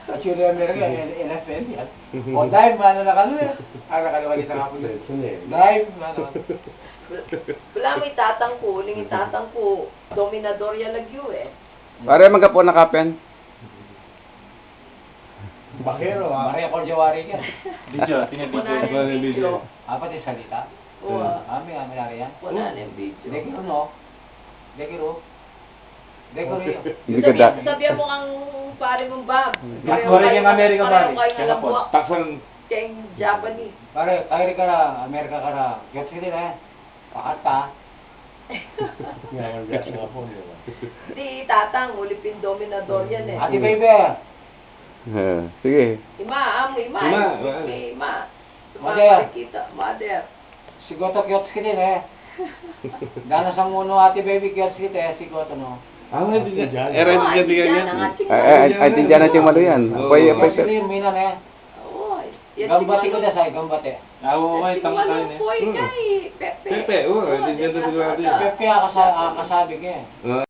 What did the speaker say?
Actually, Amerika, NFL yan. O, dive, mana na kalo eh. Nakaliwalit na ako doon. Dive, mana. Wala may tatangko, huling tatangko. Dominador yan lagyo eh. Pare magkapo na kapen. Bakero, Maria Corjawari ka. Video, tinabidyo. Video. Apa di salita? Oo. Ami ari yan. Wala na yung video. Dekiro no? Dekiro. Dekiro. Hindi ka da. Sabihan mo ang pare mong bab. Pare yung Amerika, pare. Pareho kayo na lambuak. Taksan. Kayong Japanese. Pare, kairi ka na, Amerika ka na. Kaya sige na eh. Pakata. Di tatang, ulipin dominador yan eh. Ate baby. Sige. Ima. Mother. Kita, mother. Sigoto kiyot sige na eh. Dana sa muno ate baby kiyot sige eh. Sigoto no. Hindi dyan. Ay, tindihan natin malo yan. Apay. Sige yung minan eh. Gambate ko dasay, gambate. May tangkain eh. Pepe. Pepe, hindi dyan na sigurado yan. Pepe kasabi ka eh.